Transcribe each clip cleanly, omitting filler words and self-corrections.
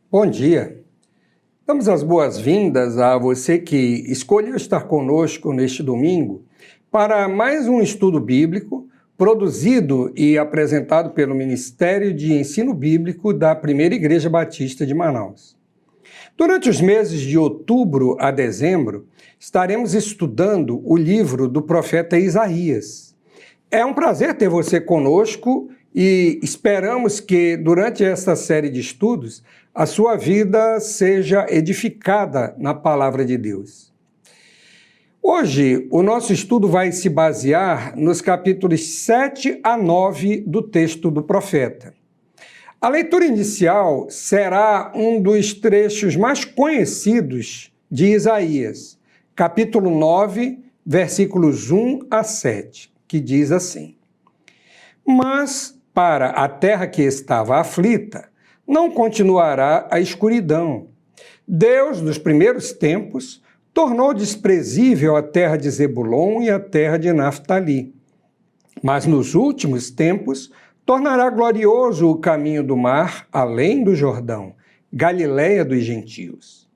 Bom dia. Damos as boas-vindas a você que escolheu estar conosco neste domingo para mais um estudo bíblico produzido e apresentado pelo Ministério de Ensino Bíblico da Primeira Igreja Batista de Manaus. Durante os meses de outubro a dezembro, estaremos estudando o livro do profeta Isaías. É um prazer ter você conosco e esperamos que, durante esta série de estudos, a sua vida seja edificada na palavra de Deus. Hoje, o nosso estudo vai se basear nos capítulos 7 a 9 do texto do profeta. A leitura inicial será um dos trechos mais conhecidos de Isaías, capítulo 9, versículos 1 a 7, que diz assim: Mas para a terra que estava aflita, não continuará a escuridão. Deus, nos primeiros tempos, tornou desprezível a terra de Zebulon e a terra de Naftali. Mas nos últimos tempos, tornará glorioso o caminho do mar, além do Jordão, Galileia dos gentios.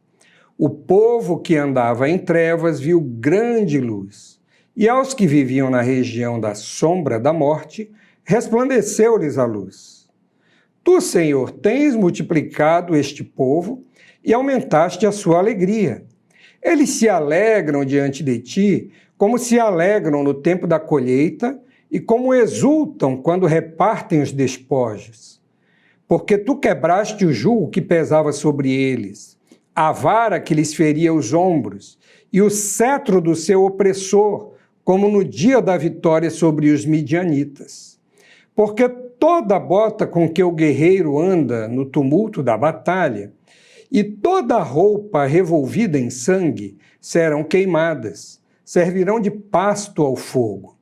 O povo que andava em trevas viu grande luz, e aos que viviam na região da sombra da morte, resplandeceu-lhes a luz. Tu, Senhor, tens multiplicado este povo e aumentaste a sua alegria. Eles se alegram diante de ti, como se alegram no tempo da colheita e como exultam quando repartem os despojos. Porque tu quebraste o jugo que pesava sobre eles, a vara que lhes feria os ombros e o cetro do seu opressor, como no dia da vitória sobre os midianitas. Porque toda bota com que o guerreiro anda no tumulto da batalha e toda roupa revolvida em sangue serão queimadas, servirão de pasto ao fogo.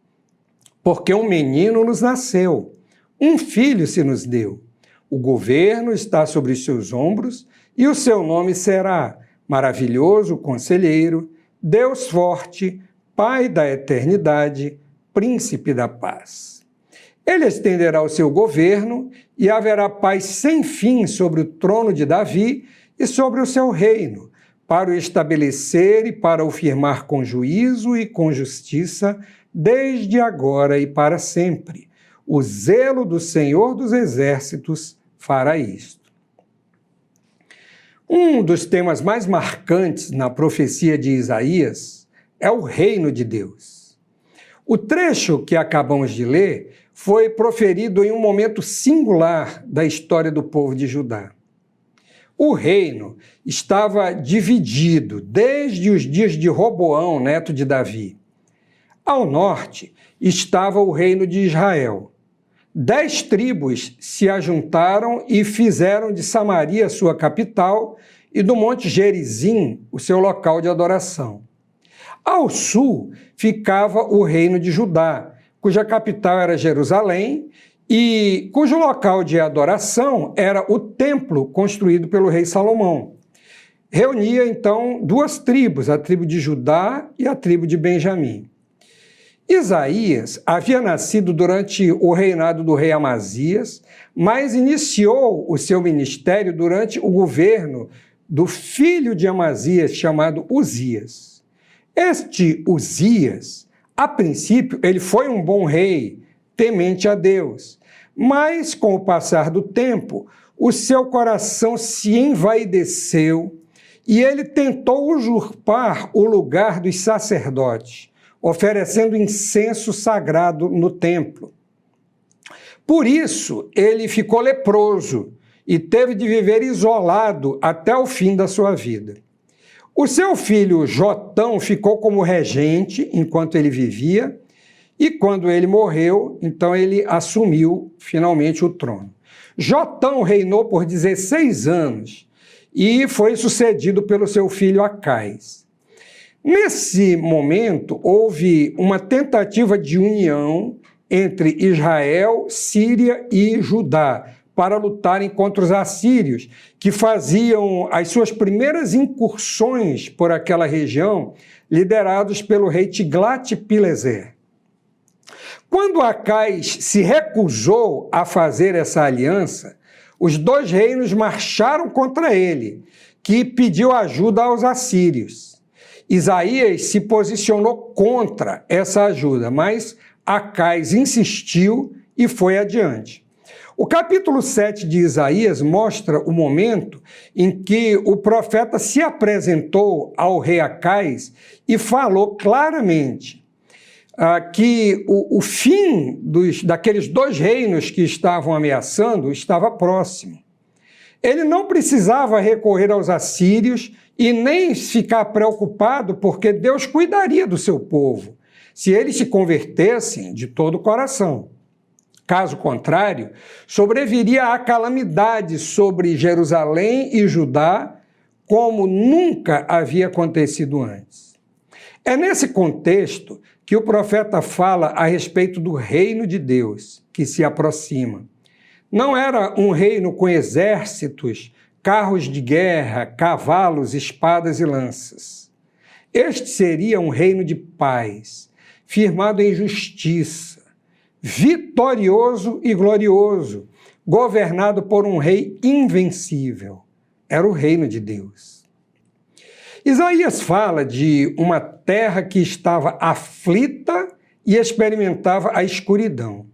Porque um menino nos nasceu, um filho se nos deu. O governo está sobre os seus ombros e o seu nome será Maravilhoso Conselheiro, Deus Forte, Pai da Eternidade, Príncipe da Paz. Ele estenderá o seu governo e haverá paz sem fim sobre o trono de Davi e sobre o seu reino, para o estabelecer e para o firmar com juízo e com justiça, desde agora e para sempre. O zelo do Senhor dos Exércitos fará isto. Um dos temas mais marcantes na profecia de Isaías é o reino de Deus. O trecho que acabamos de ler foi proferido em um momento singular da história do povo de Judá. O reino estava dividido desde os dias de Roboão, neto de Davi. Ao norte estava o reino de Israel. 10 tribos se ajuntaram e fizeram de Samaria sua capital e do Monte Gerizim o seu local de adoração. Ao sul ficava o reino de Judá, cuja capital era Jerusalém e cujo local de adoração era o templo construído pelo rei Salomão. Reunia, então, 2 tribos, a tribo de Judá e a tribo de Benjamim. Isaías havia nascido durante o reinado do rei Amazias, mas iniciou o seu ministério durante o governo do filho de Amazias, chamado Uzias. Este Uzias, a princípio, ele foi um bom rei, temente a Deus, mas com o passar do tempo, o seu coração se envaideceu e ele tentou usurpar o lugar dos sacerdotes, oferecendo incenso sagrado no templo. Por isso, ele ficou leproso e teve de viver isolado até o fim da sua vida. O seu filho Jotão ficou como regente enquanto ele vivia, e quando ele morreu, então ele assumiu finalmente o trono. Jotão reinou por 16 anos e foi sucedido pelo seu filho Acais. Nesse momento, houve uma tentativa de união entre Israel, Síria e Judá, para lutarem contra os assírios, que faziam as suas primeiras incursões por aquela região, liderados pelo rei Tiglat-Pileser. Quando Acais se recusou a fazer essa aliança, os dois reinos marcharam contra ele, que pediu ajuda aos assírios. Isaías se posicionou contra essa ajuda, mas Acais insistiu e foi adiante. O capítulo 7 de Isaías mostra o momento em que o profeta se apresentou ao rei Acais e falou claramente que o fim daqueles dois reinos que estavam ameaçando estava próximo. Ele não precisava recorrer aos assírios e nem ficar preocupado, porque Deus cuidaria do seu povo, se eles se convertessem de todo o coração. Caso contrário, sobreviria a calamidade sobre Jerusalém e Judá, como nunca havia acontecido antes. É nesse contexto que o profeta fala a respeito do reino de Deus, que se aproxima. Não era um reino com exércitos, carros de guerra, cavalos, espadas e lanças. Este seria um reino de paz, firmado em justiça, vitorioso e glorioso, governado por um rei invencível. Era o reino de Deus. Isaías fala de uma terra que estava aflita e experimentava a escuridão.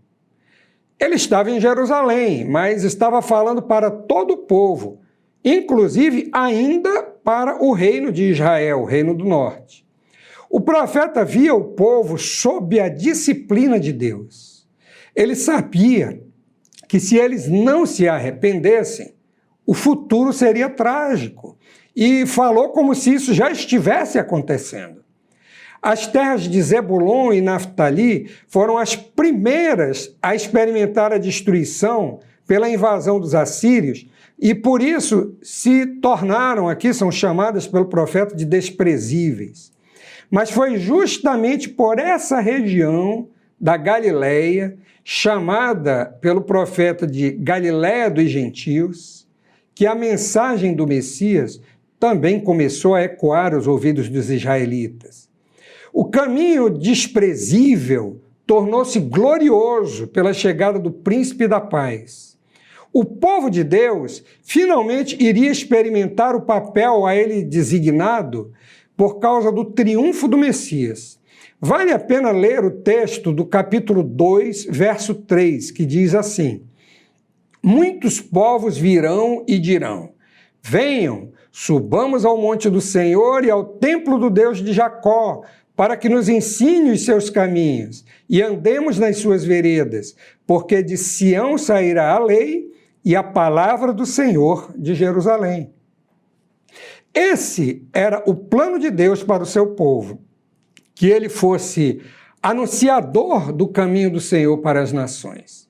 Ele estava em Jerusalém, mas estava falando para todo o povo, inclusive ainda para o reino de Israel, o reino do norte. O profeta via o povo sob a disciplina de Deus. Ele sabia que se eles não se arrependessem, o futuro seria trágico, e falou como se isso já estivesse acontecendo. As terras de Zebulon e Naftali foram as primeiras a experimentar a destruição pela invasão dos assírios e, por isso, se tornaram, aqui são chamadas pelo profeta de desprezíveis. Mas foi justamente por essa região da Galileia, chamada pelo profeta de Galileia dos Gentios, que a mensagem do Messias também começou a ecoar aos ouvidos dos israelitas. O caminho desprezível tornou-se glorioso pela chegada do príncipe da paz. O povo de Deus finalmente iria experimentar o papel a ele designado por causa do triunfo do Messias. Vale a pena ler o texto do capítulo 2, verso 3, que diz assim: muitos povos virão e dirão: venham, subamos ao monte do Senhor e ao templo do Deus de Jacó, para que nos ensine os seus caminhos e andemos nas suas veredas, porque de Sião sairá a lei e a palavra do Senhor de Jerusalém. Esse era o plano de Deus para o seu povo, que ele fosse anunciador do caminho do Senhor para as nações.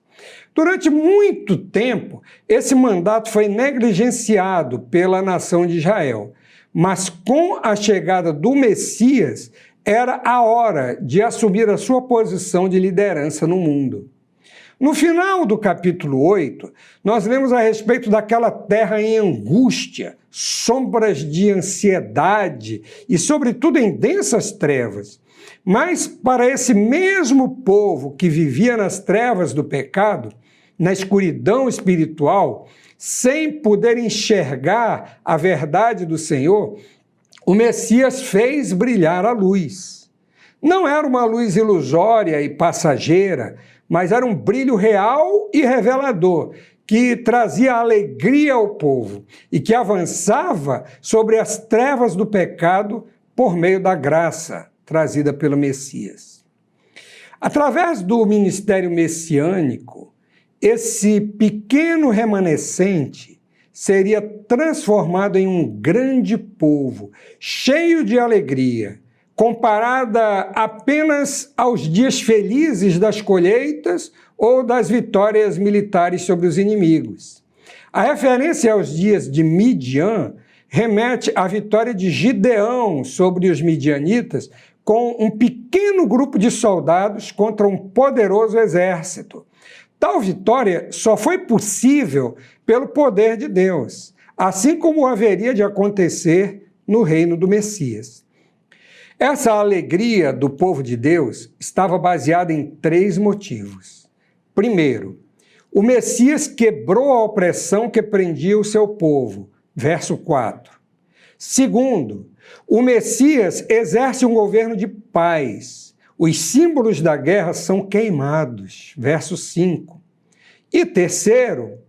Durante muito tempo, esse mandato foi negligenciado pela nação de Israel, mas com a chegada do Messias, era a hora de assumir a sua posição de liderança no mundo. No final do capítulo 8, nós lemos a respeito daquela terra em angústia, sombras de ansiedade e, sobretudo, em densas trevas. Mas para esse mesmo povo que vivia nas trevas do pecado, na escuridão espiritual, sem poder enxergar a verdade do Senhor, o Messias fez brilhar a luz. Não era uma luz ilusória e passageira, mas era um brilho real e revelador, que trazia alegria ao povo e que avançava sobre as trevas do pecado por meio da graça trazida pelo Messias. Através do ministério messiânico, esse pequeno remanescente seria transformado em um grande povo, cheio de alegria, comparada apenas aos dias felizes das colheitas ou das vitórias militares sobre os inimigos. A referência aos dias de Midian remete à vitória de Gideão sobre os midianitas com um pequeno grupo de soldados contra um poderoso exército. Tal vitória só foi possível pelo poder de Deus, assim como haveria de acontecer no reino do Messias. Essa alegria do povo de Deus estava baseada em 3 motivos. Primeiro, O Messias quebrou a opressão que prendia o seu povo. Verso 4. Segundo, o Messias exerce um governo de paz. Os símbolos da guerra são queimados. Verso 5. E terceiro,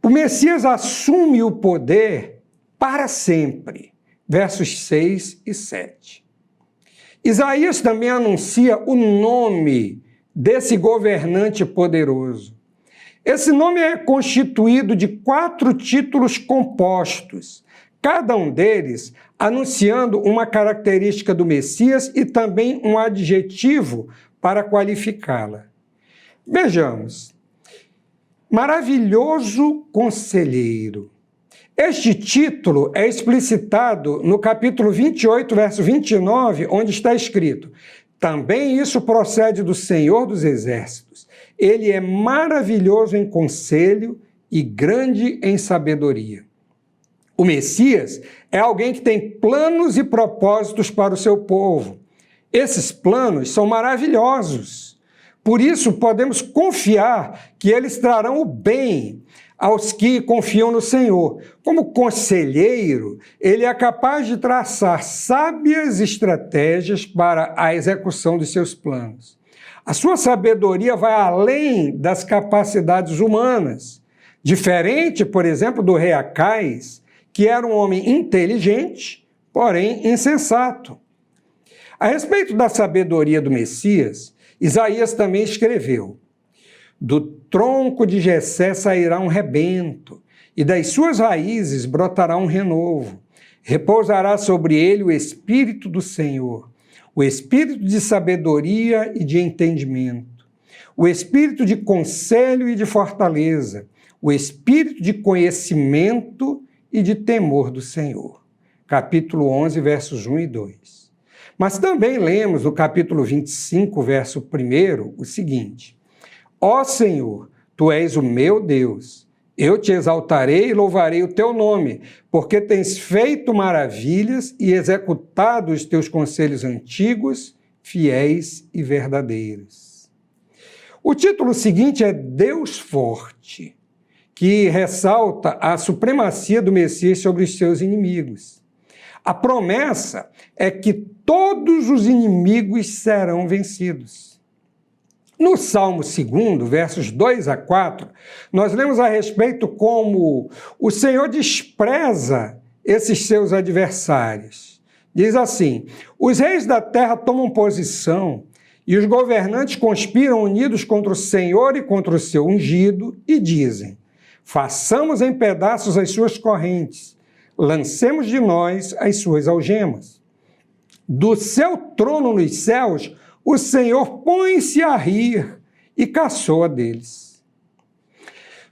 o Messias assume o poder para sempre. Versos 6 e 7. Isaías também anuncia o nome desse governante poderoso. Esse nome é constituído de 4 títulos compostos, cada um deles anunciando uma característica do Messias e também um adjetivo para qualificá-la. Vejamos. Maravilhoso Conselheiro. Este título é explicitado no capítulo 28, verso 29, onde está escrito: também isso procede do Senhor dos Exércitos. Ele é maravilhoso em conselho e grande em sabedoria. O Messias é alguém que tem planos e propósitos para o seu povo. Esses planos são maravilhosos. Por isso, podemos confiar que eles trarão o bem aos que confiam no Senhor. Como conselheiro, ele é capaz de traçar sábias estratégias para a execução dos seus planos. A sua sabedoria vai além das capacidades humanas. Diferente, por exemplo, do rei Acais, que era um homem inteligente, porém insensato. A respeito da sabedoria do Messias, Isaías também escreveu: do tronco de Jessé sairá um rebento, e das suas raízes brotará um renovo. Repousará sobre ele o Espírito do Senhor, o Espírito de sabedoria e de entendimento, o Espírito de conselho e de fortaleza, o Espírito de conhecimento e de temor do Senhor. Capítulo 11, versos 1 e 2. Mas também lemos no capítulo 25, verso 1, o seguinte: ó Senhor, Tu és o meu Deus, eu te exaltarei e louvarei o Teu nome, porque tens feito maravilhas e executado os Teus conselhos antigos, fiéis e verdadeiros. O título seguinte é Deus Forte, que ressalta a supremacia do Messias sobre os seus inimigos. A promessa é que todos os inimigos serão vencidos. No Salmo 2, versos 2 a 4, nós lemos a respeito como o Senhor despreza esses seus adversários. Diz assim: os reis da terra tomam posição e os governantes conspiram unidos contra o Senhor e contra o seu ungido e dizem: façamos em pedaços as suas correntes, lancemos de nós as suas algemas. Do seu trono nos céus, o Senhor põe-se a rir e caçoa deles.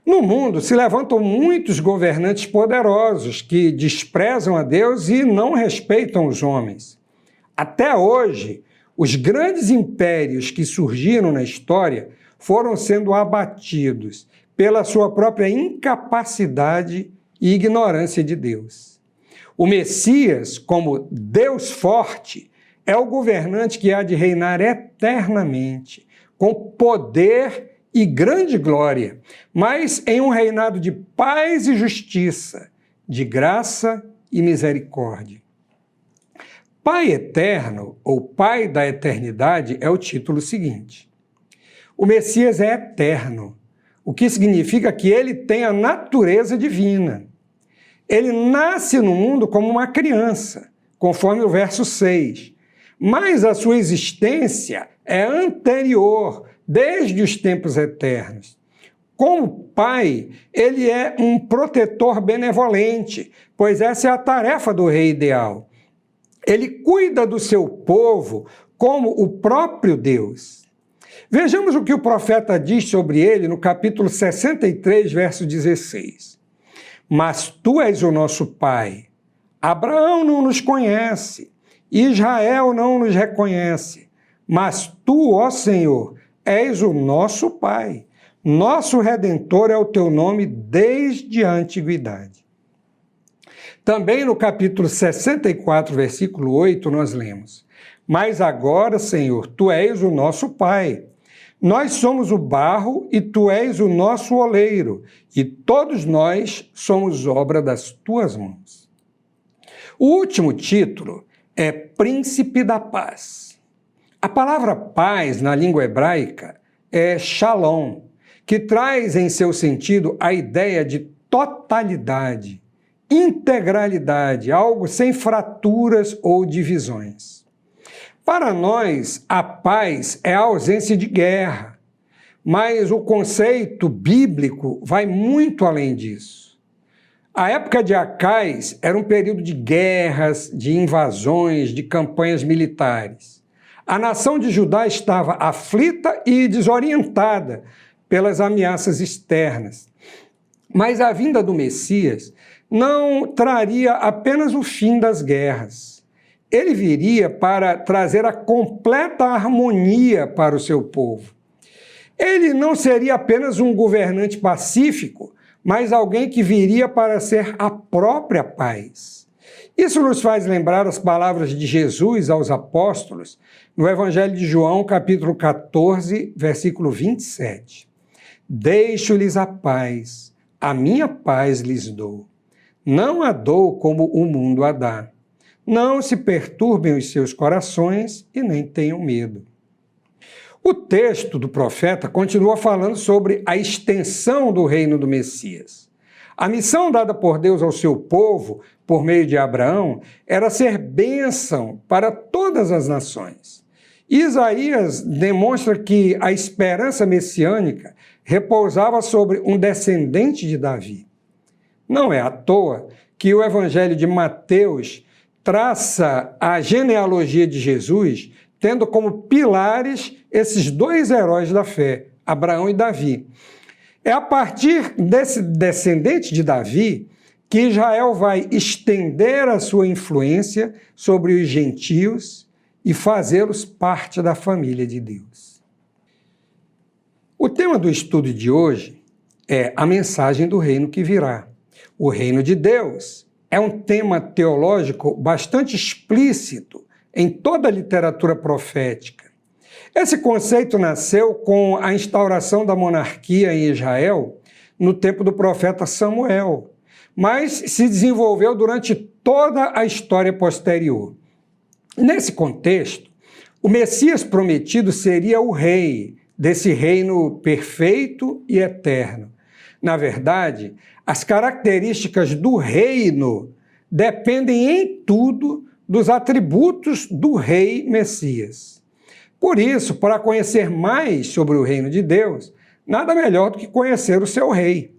No mundo se levantam muitos governantes poderosos que desprezam a Deus e não respeitam os homens. Até hoje, os grandes impérios que surgiram na história foram sendo abatidos pela sua própria incapacidade e ignorância de Deus. O Messias, como Deus forte, é o governante que há de reinar eternamente, com poder e grande glória, mas em um reinado de paz e justiça, de graça e misericórdia. Pai eterno, ou Pai da eternidade, é o título seguinte. O Messias é eterno, o que significa que ele tem a natureza divina. Ele nasce no mundo como uma criança, conforme o verso 6. Mas a sua existência é anterior, desde os tempos eternos. Como pai, ele é um protetor benevolente, pois essa é a tarefa do rei ideal. Ele cuida do seu povo como o próprio Deus. Vejamos o que o profeta diz sobre ele no capítulo 63, verso 16. Mas tu és o nosso pai. Abraão não nos conhece. Israel não nos reconhece, mas tu, ó Senhor, és o nosso Pai. Nosso Redentor é o teu nome desde a antiguidade. Também no capítulo 64, versículo 8, nós lemos: mas agora, Senhor, tu és o nosso Pai. Nós somos o barro e tu és o nosso oleiro, e todos nós somos obra das tuas mãos. O último título é Príncipe da Paz. A palavra paz na língua hebraica é shalom, que traz em seu sentido a ideia de totalidade, integralidade, algo sem fraturas ou divisões. Para nós, a paz é a ausência de guerra, mas o conceito bíblico vai muito além disso. A época de Acais era um período de guerras, de invasões, de campanhas militares. A nação de Judá estava aflita e desorientada pelas ameaças externas. Mas a vinda do Messias não traria apenas o fim das guerras. Ele viria para trazer a completa harmonia para o seu povo. Ele não seria apenas um governante pacífico, mas alguém que viria para ser a própria paz. Isso nos faz lembrar as palavras de Jesus aos apóstolos no Evangelho de João, capítulo 14, versículo 27. Deixo-lhes a paz, a minha paz lhes dou. Não a dou como o mundo a dá. Não se perturbem os seus corações e nem tenham medo. O texto do profeta continua falando sobre a extensão do reino do Messias. A missão dada por Deus ao seu povo, por meio de Abraão, era ser bênção para todas as nações. Isaías demonstra que a esperança messiânica repousava sobre um descendente de Davi. Não é à toa que o Evangelho de Mateus traça a genealogia de Jesus, tendo como pilares esses dois heróis da fé, Abraão e Davi. É a partir desse descendente de Davi que Israel vai estender a sua influência sobre os gentios e fazê-los parte da família de Deus. O tema do estudo de hoje é a mensagem do reino que virá. O reino de Deus é um tema teológico bastante explícito em toda a literatura profética. Esse conceito nasceu com a instauração da monarquia em Israel no tempo do profeta Samuel, mas se desenvolveu durante toda a história posterior. Nesse contexto, o Messias prometido seria o rei desse reino perfeito e eterno. Na verdade, as características do reino dependem em tudo dos atributos do rei Messias. Por isso, para conhecer mais sobre o reino de Deus, nada melhor do que conhecer o seu rei.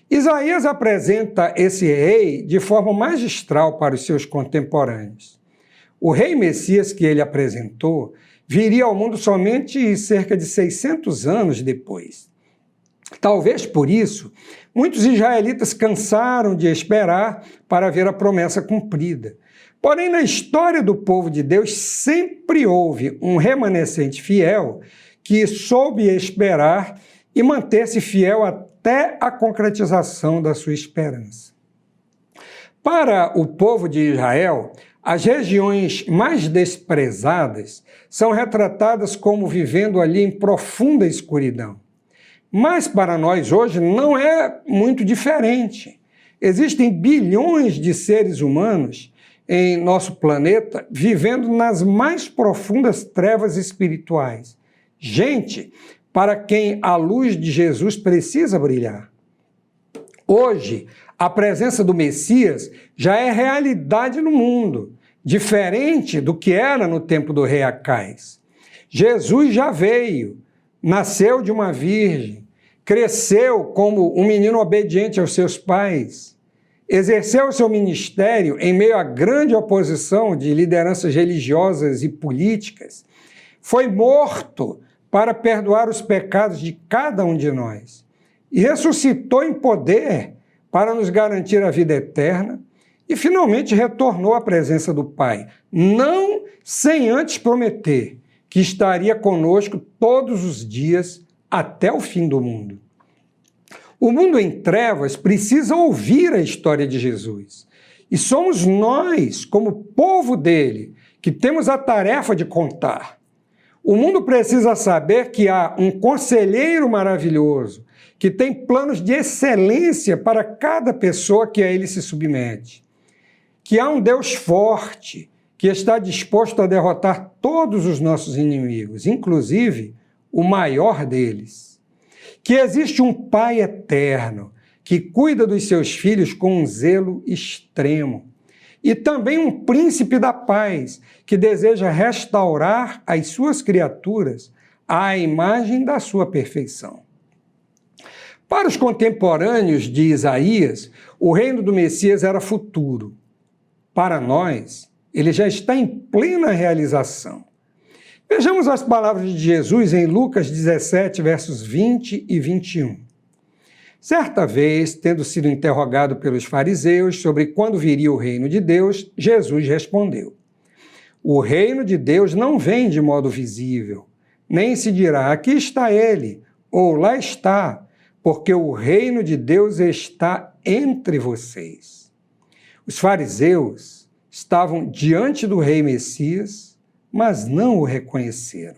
Isaías apresenta esse rei de forma magistral para os seus contemporâneos. O rei Messias que ele apresentou viria ao mundo somente cerca de 600 anos depois. Talvez por isso, muitos israelitas cansaram de esperar para ver a promessa cumprida. Porém, na história do povo de Deus, sempre houve um remanescente fiel que soube esperar e manter-se fiel até a concretização da sua esperança. Para o povo de Israel, as regiões mais desprezadas são retratadas como vivendo ali em profunda escuridão. Mas para nós hoje não é muito diferente. Existem bilhões de seres humanos em nosso planeta vivendo nas mais profundas trevas espirituais. Gente para quem a luz de Jesus precisa brilhar. Hoje, a presença do Messias já é realidade no mundo, diferente do que era no tempo do rei Acais. Jesus já veio, nasceu de uma virgem, cresceu como um menino obediente aos seus pais, exerceu seu ministério em meio à grande oposição de lideranças religiosas e políticas, foi morto para perdoar os pecados de cada um de nós e ressuscitou em poder para nos garantir a vida eterna e finalmente retornou à presença do Pai, não sem antes prometer que estaria conosco todos os dias até o fim do mundo. O mundo em trevas precisa ouvir a história de Jesus. E somos nós, como povo dele, que temos a tarefa de contar. O mundo precisa saber que há um conselheiro maravilhoso, que tem planos de excelência para cada pessoa que a ele se submete. Que há um Deus forte, que está disposto a derrotar todos os nossos inimigos, inclusive o maior deles. Que existe um Pai eterno, que cuida dos seus filhos com um zelo extremo. E também um príncipe da paz, que deseja restaurar as suas criaturas à imagem da sua perfeição. Para os contemporâneos de Isaías, o reino do Messias era futuro. Para nós, ele já está em plena realização. Vejamos as palavras de Jesus em Lucas 17, versos 20 e 21. Certa vez, tendo sido interrogado pelos fariseus sobre quando viria o reino de Deus, Jesus respondeu: o reino de Deus não vem de modo visível, nem se dirá aqui está ele, ou lá está, porque o reino de Deus está entre vocês. Os fariseus estavam diante do rei Messias, mas não o reconheceram.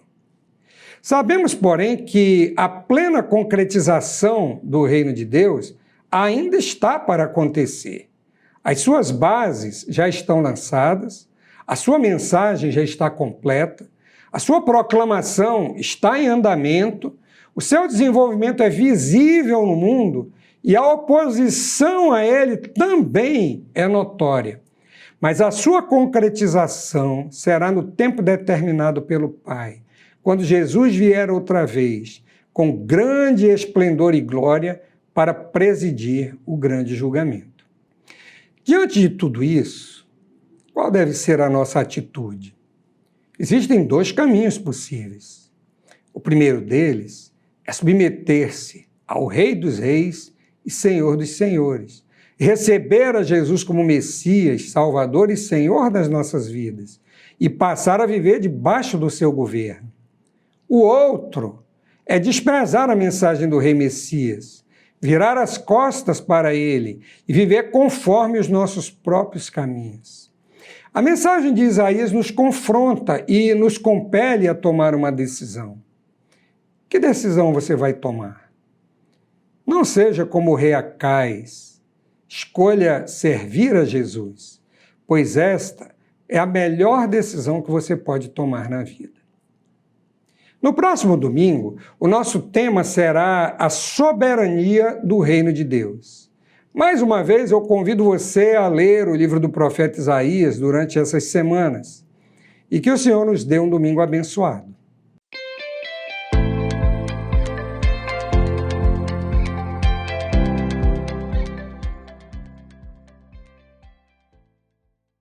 Sabemos, porém, que a plena concretização do reino de Deus ainda está para acontecer. As suas bases já estão lançadas, a sua mensagem já está completa, a sua proclamação está em andamento, o seu desenvolvimento é visível no mundo e a oposição a ele também é notória. Mas a sua concretização será no tempo determinado pelo Pai, quando Jesus vier outra vez, com grande esplendor e glória, para presidir o grande julgamento. Diante de tudo isso, qual deve ser a nossa atitude? Existem dois caminhos possíveis. O primeiro deles é submeter-se ao Rei dos Reis e Senhor dos Senhores, receber a Jesus como Messias, Salvador e Senhor das nossas vidas, e passar a viver debaixo do seu governo. O outro é desprezar a mensagem do Rei Messias, virar as costas para ele e viver conforme os nossos próprios caminhos. A mensagem de Isaías nos confronta e nos compele a tomar uma decisão. Que decisão você vai tomar? Não seja como o rei Acais. Escolha servir a Jesus, pois esta é a melhor decisão que você pode tomar na vida. No próximo domingo, o nosso tema será a soberania do reino de Deus. Mais uma vez, eu convido você a ler o livro do profeta Isaías durante essas semanas e que o Senhor nos dê um domingo abençoado.